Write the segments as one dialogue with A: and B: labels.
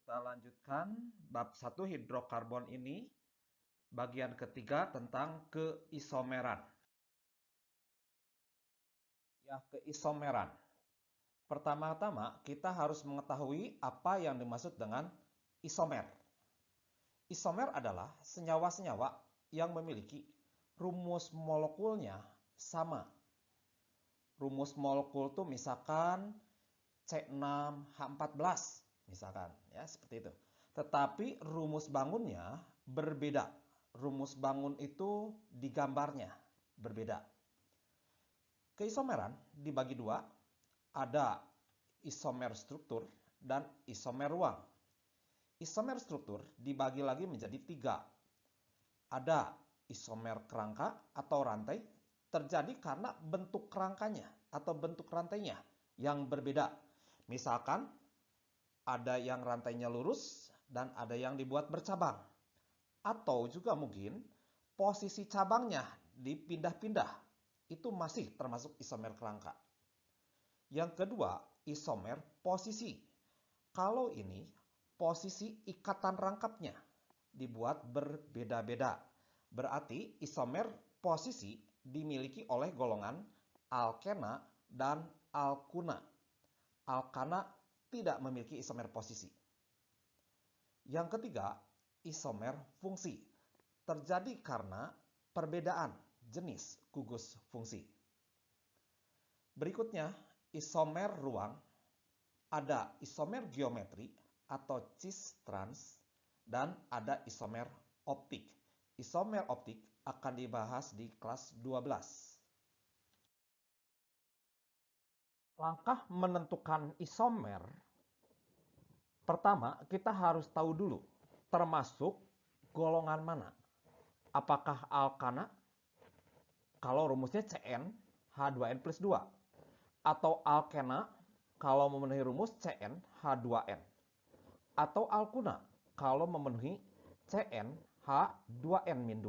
A: Kita lanjutkan bab 1 hidrokarbon ini, bagian ketiga tentang keisomeran. Ya, keisomeran. Pertama-tama kita harus mengetahui apa yang dimaksud dengan isomer. Isomer adalah senyawa-senyawa yang memiliki rumus molekulnya sama. Rumus molekul itu misalkan C6H14 misalkan, ya seperti itu. Tetapi rumus bangunnya berbeda. Rumus bangun itu di gambarnya berbeda. Keisomeran dibagi dua, ada isomer struktur dan isomer ruang. Isomer struktur dibagi lagi menjadi tiga. Ada isomer kerangka atau rantai, terjadi karena bentuk kerangkanya atau bentuk rantainya yang berbeda. Misalkan ada yang rantainya lurus dan ada yang dibuat bercabang. Atau juga mungkin posisi cabangnya dipindah-pindah. Itu masih termasuk isomer kerangka. Yang kedua, isomer posisi. Kalau ini posisi ikatan rangkapnya dibuat berbeda-beda. Berarti isomer posisi dimiliki oleh golongan alkena dan alkuna. Alkana tidak memiliki isomer posisi. Yang ketiga, isomer fungsi. Terjadi karena perbedaan jenis gugus fungsi. Berikutnya, isomer ruang. Ada isomer geometri atau cis-trans dan ada isomer optik. Isomer optik akan dibahas di kelas 12. Langkah menentukan isomer, pertama kita harus tahu dulu termasuk golongan mana. Apakah alkana? Kalau rumusnya Cn H2n plus 2. Atau alkena kalau memenuhi rumus Cn H2n. Atau alkuna kalau memenuhi Cn H2n-2.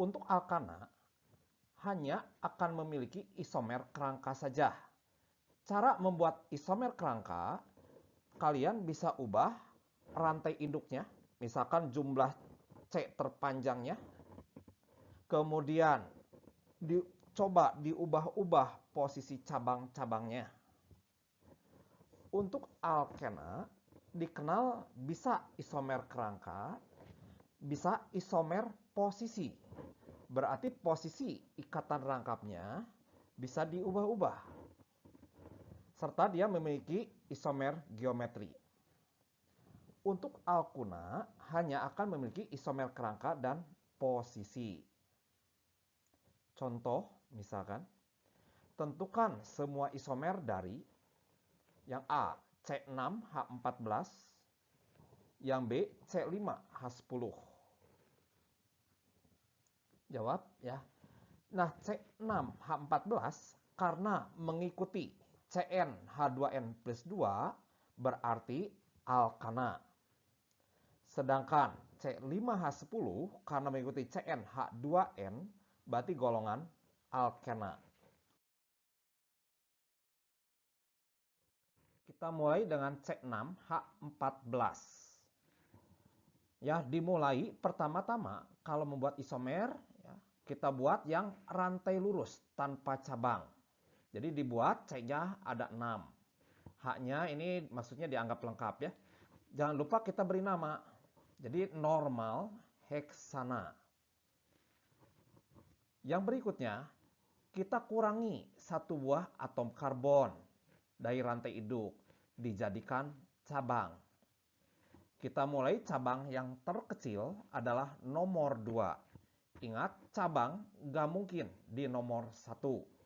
A: Untuk alkana hanya akan memiliki isomer kerangka saja. Cara membuat isomer kerangka, kalian bisa ubah rantai induknya, misalkan jumlah C terpanjangnya, kemudian coba diubah-ubah posisi cabang-cabangnya. Untuk alkena dikenal bisa isomer kerangka, bisa isomer posisi. Berarti posisi ikatan rangkapnya bisa diubah-ubah. Serta dia memiliki isomer geometri. Untuk alkuna hanya akan memiliki isomer kerangka dan posisi. Contoh, misalkan, tentukan semua isomer dari yang A, C6H14, yang B, C5H10. Jawab ya. Nah, C6H14 karena mengikuti Cn H2n plus 2 berarti alkana. Sedangkan C5H10 karena mengikuti Cn H2n berarti golongan alkena. Kita mulai dengan C6H14. Ya, dimulai pertama-tama kalau membuat isomer, ya, kita buat yang rantai lurus tanpa cabang. Jadi dibuat C-nya ada 6. H-nya ini maksudnya dianggap lengkap ya. Jangan lupa kita beri nama. Jadi normal heksana. Yang berikutnya, kita kurangi satu buah atom karbon dari rantai induk, dijadikan cabang. Kita mulai cabang yang terkecil adalah nomor 2. Ingat, cabang nggak mungkin di nomor 1.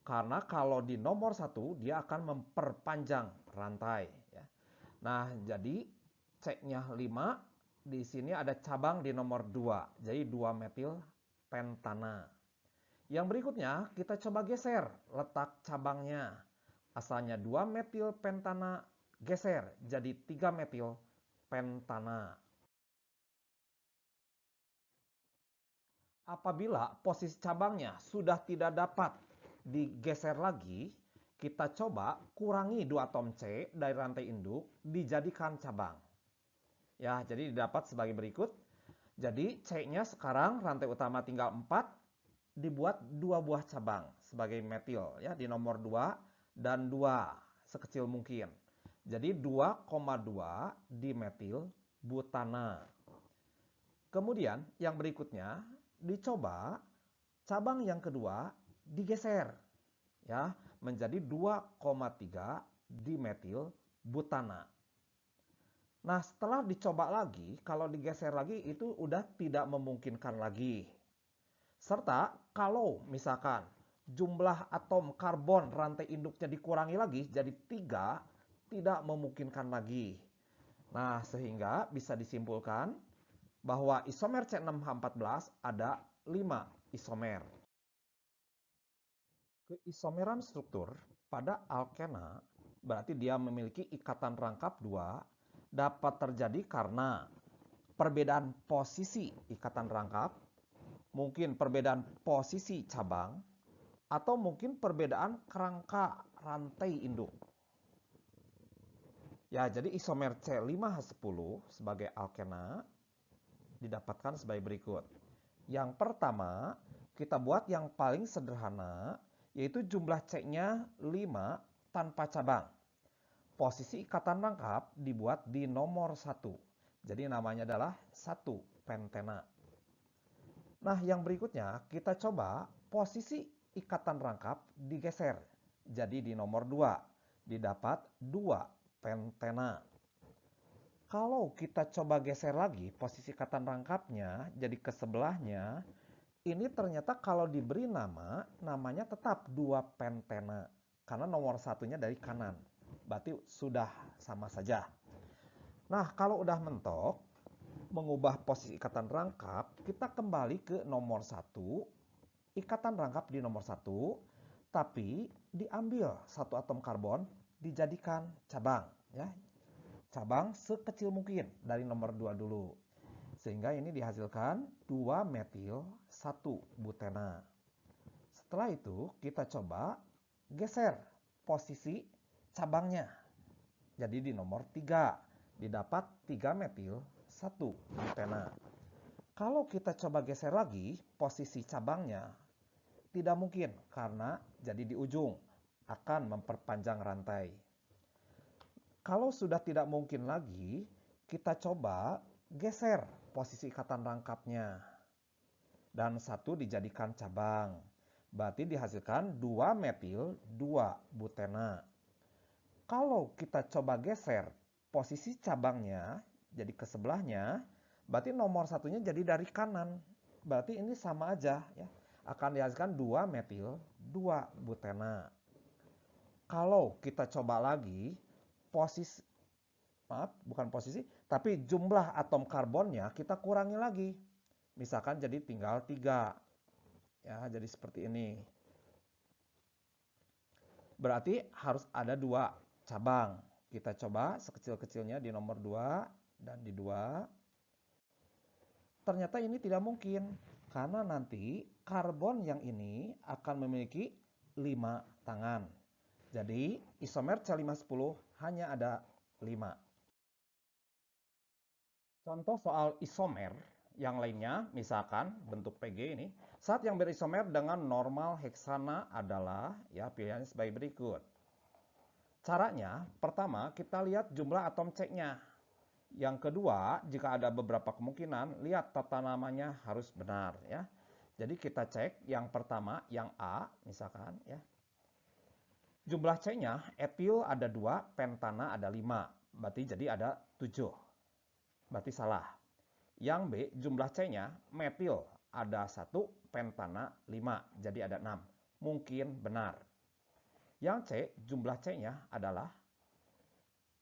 A: Karena kalau di nomor 1, dia akan memperpanjang rantai. Ya. Nah, jadi C-nya 5, di sini ada cabang di nomor 2. Jadi 2 metil pentana. Yang berikutnya, kita coba geser letak cabangnya. Asalnya 2 metil pentana, geser jadi 3 metil pentana. Apabila posisi cabangnya sudah tidak dapat digeser lagi, kita coba kurangi 2 atom C dari rantai induk dijadikan cabang. Ya, jadi didapat sebagai berikut. Jadi C-nya sekarang rantai utama tinggal 4, dibuat 2 buah cabang sebagai metil ya di nomor 2 dan 2 sekecil mungkin. Jadi 2,2 dimetil butana. Kemudian yang berikutnya dicoba cabang yang kedua digeser ya menjadi 2,3 dimetil butana. Nah, setelah dicoba lagi, kalau digeser lagi itu udah tidak memungkinkan lagi. Serta kalau misalkan jumlah atom karbon rantai induknya dikurangi lagi jadi 3, tidak memungkinkan lagi. Nah, sehingga bisa disimpulkan bahwa isomer C6H14 ada 5 isomer. Keisomeran struktur pada alkena berarti dia memiliki ikatan rangkap 2 dapat terjadi karena perbedaan posisi ikatan rangkap, mungkin perbedaan posisi cabang, atau mungkin perbedaan kerangka rantai induk. Ya, jadi isomer C5H10 sebagai alkena didapatkan sebagai berikut. Yang pertama, kita buat yang paling sederhana, yaitu jumlah C-nya 5 tanpa cabang. Posisi ikatan rangkap dibuat di nomor 1. Jadi namanya adalah 1 pentena. Nah, yang berikutnya kita coba posisi ikatan rangkap digeser. Jadi di nomor 2 didapat 2 pentena. Kalau kita coba geser lagi posisi ikatan rangkapnya jadi ke sebelahnya, ini ternyata kalau diberi nama, namanya tetap 2 pentena. Karena nomor satunya dari kanan. Berarti sudah sama saja. Nah, kalau udah mentok, mengubah posisi ikatan rangkap, kita kembali ke nomor 1, ikatan rangkap di nomor 1, tapi diambil 1 atom karbon, dijadikan cabang. Ya, cabang sekecil mungkin dari nomor 2 dulu. Sehingga ini dihasilkan 2 metil 1 butena. Setelah itu kita coba geser posisi cabangnya. Jadi di nomor 3 didapat 3 metil 1 butena. Kalau kita coba geser lagi posisi cabangnya, tidak mungkin karena jadi di ujung akan memperpanjang rantai. Kalau sudah tidak mungkin lagi, kita coba geser posisi ikatan rangkapnya. Dan 1 dijadikan cabang. Berarti dihasilkan 2 metil 2 butena. Kalau kita coba geser posisi cabangnya jadi ke sebelahnya, berarti nomor satunya jadi dari kanan. Berarti ini sama aja ya. Akan dihasilkan 2 metil 2 butena. Kalau kita coba lagi posisi tapi jumlah atom karbonnya kita kurangi lagi. Misalkan jadi tinggal 3. Ya, jadi seperti ini. Berarti harus ada 2 cabang. Kita coba sekecil-kecilnya di nomor 2 dan di 2. Ternyata ini tidak mungkin. Karena nanti karbon yang ini akan memiliki 5 tangan. Jadi isomer C510 hanya ada 5. Contoh soal isomer yang lainnya, misalkan bentuk PG ini, saat yang berisomer dengan normal heksana adalah, ya pilihannya sebagai berikut. Caranya, pertama kita lihat jumlah atom C-nya. Yang kedua, jika ada beberapa kemungkinan, lihat tata namanya harus benar ya. Jadi kita cek yang pertama, yang A misalkan ya. Jumlah C-nya, etil ada 2, pentana ada 5. Berarti jadi ada 7. Berarti salah. Yang B, jumlah C-nya, metil ada 1, pentana 5. Jadi ada 6. Mungkin benar. Yang C, jumlah C-nya adalah,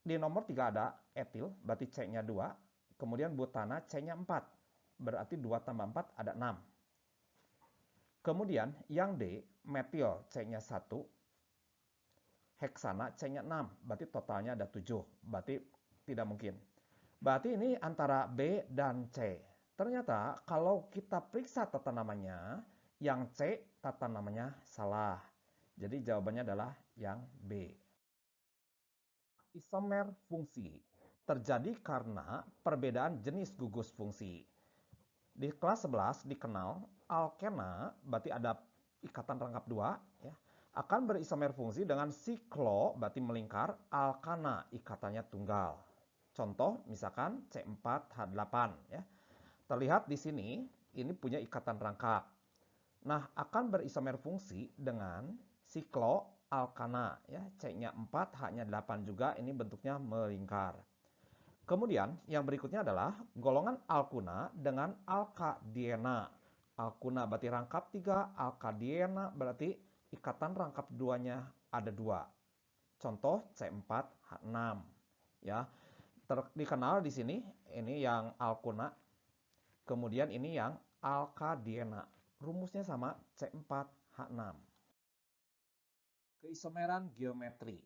A: di nomor 3 ada etil, berarti C-nya 2. Kemudian butana C-nya 4. Berarti 2 tambah 4 ada 6. Kemudian yang D, metil C-nya 1. Heksana C-nya 6. Berarti totalnya ada 7. Berarti tidak mungkin. Berarti ini antara B dan C. Ternyata kalau kita periksa tata namanya, yang C tata namanya salah. Jadi jawabannya adalah yang B. Isomer fungsi terjadi karena perbedaan jenis gugus fungsi. Di kelas 11 dikenal alkena, berarti ada ikatan rangkap 2, ya, akan berisomer fungsi dengan siklo, berarti melingkar, alkana, ikatannya tunggal. Contoh misalkan C4H8, ya. Terlihat di sini ini punya ikatan rangkap. Nah, akan berisomer fungsi dengan siklo alkana, ya, C-nya 4, H-nya 8 juga, ini bentuknya melingkar. Kemudian yang berikutnya adalah golongan alkuna dengan alkadiena. Alkuna berarti rangkap 3, alkadiena berarti ikatan rangkap 2-nya ada 2. Contoh C4H6, ya. Dikenal di sini ini yang alkuna, kemudian ini yang alkadiena. Rumusnya sama, C4H6. Keisomeran geometri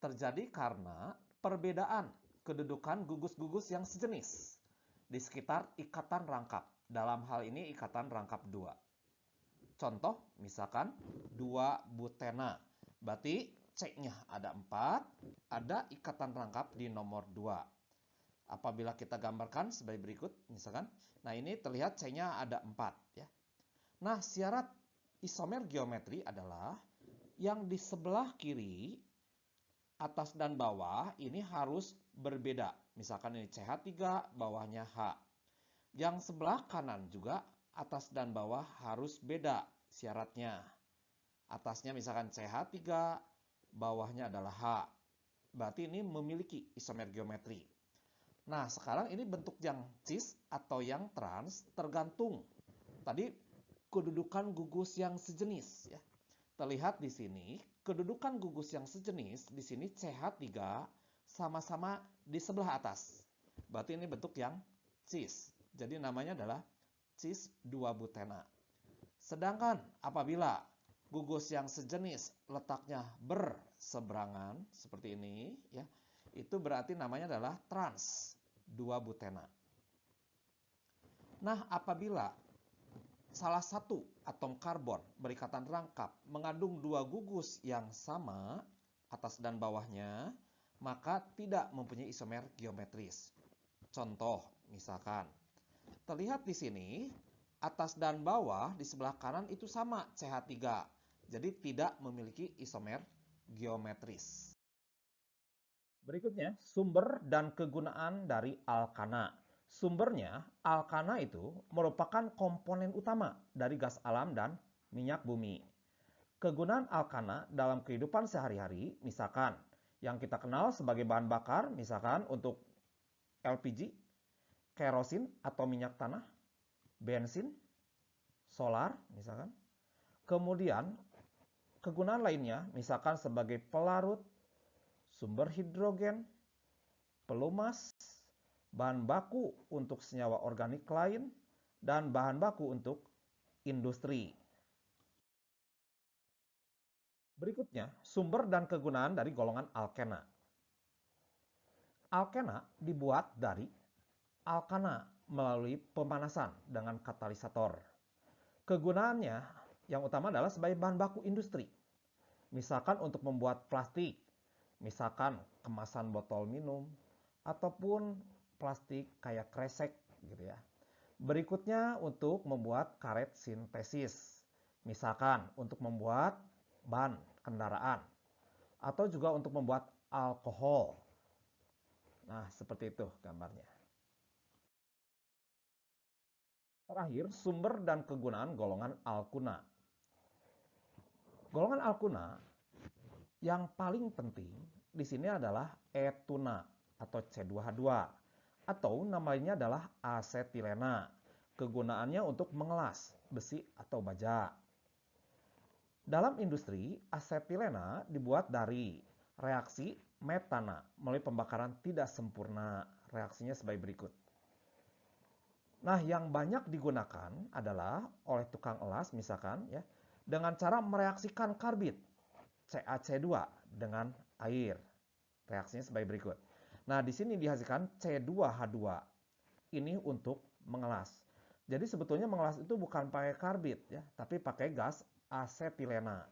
A: terjadi karena perbedaan kedudukan gugus-gugus yang sejenis di sekitar ikatan rangkap. Dalam hal ini ikatan rangkap 2. Contoh misalkan 2 butena. Berarti C-nya ada 4, ada ikatan rangkap di nomor 2. Apabila kita gambarkan sebagai berikut, misalkan, nah ini terlihat C-nya ada 4, ya. Nah, syarat isomer geometri adalah yang di sebelah kiri, atas dan bawah ini harus berbeda. Misalkan ini CH3, bawahnya H. Yang sebelah kanan juga atas dan bawah harus beda syaratnya. Atasnya misalkan CH3, bawahnya adalah H. Berarti ini memiliki isomer geometri. Nah, sekarang ini bentuk yang cis atau yang trans tergantung tadi kedudukan gugus yang sejenis, ya. Terlihat di sini, kedudukan gugus yang sejenis, di sini CH3 sama-sama di sebelah atas. Berarti ini bentuk yang cis. Jadi namanya adalah cis 2 butena. Sedangkan apabila gugus yang sejenis letaknya berseberangan, seperti ini, ya, itu berarti namanya adalah trans 2 butena. Nah, apabila salah satu atom karbon berikatan rangkap mengandung 2 gugus yang sama atas dan bawahnya, maka tidak mempunyai isomer geometris. Contoh, misalkan terlihat di sini atas dan bawah di sebelah kanan itu sama CH3. Jadi tidak memiliki isomer geometris. Berikutnya, sumber dan kegunaan dari alkana. Sumbernya, alkana itu merupakan komponen utama dari gas alam dan minyak bumi. Kegunaan alkana dalam kehidupan sehari-hari, misalkan yang kita kenal sebagai bahan bakar, misalkan untuk LPG, kerosin atau minyak tanah, bensin, solar, misalkan. Kemudian, kegunaan lainnya, misalkan sebagai pelarut, sumber hidrogen, pelumas, bahan baku untuk senyawa organik lain, dan bahan baku untuk industri. Berikutnya, sumber dan kegunaan dari golongan alkena. Alkena dibuat dari alkana melalui pemanasan dengan katalisator. Kegunaannya yang utama adalah sebagai bahan baku industri. Misalkan untuk membuat plastik, misalkan kemasan botol minum, ataupun plastik kayak kresek gitu ya. Berikutnya untuk membuat karet sintesis. Misalkan untuk membuat ban kendaraan atau juga untuk membuat alkohol. Nah, seperti itu gambarnya. Terakhir, sumber dan kegunaan golongan alkuna. Golongan alkuna yang paling penting di sini adalah etuna atau C2H2 atau namanya adalah asetilena. Kegunaannya untuk mengelas besi atau baja. Dalam industri, asetilena dibuat dari reaksi metana melalui pembakaran tidak sempurna. Reaksinya sebagai berikut. Nah, yang banyak digunakan adalah oleh tukang elas misalkan ya, dengan cara mereaksikan karbid CaC2 dengan air. Reaksinya sebagai berikut. Nah, di sini dihasilkan C2H2. Ini untuk mengelas. Jadi sebetulnya mengelas itu bukan pakai karbid ya, tapi pakai gas asetilena.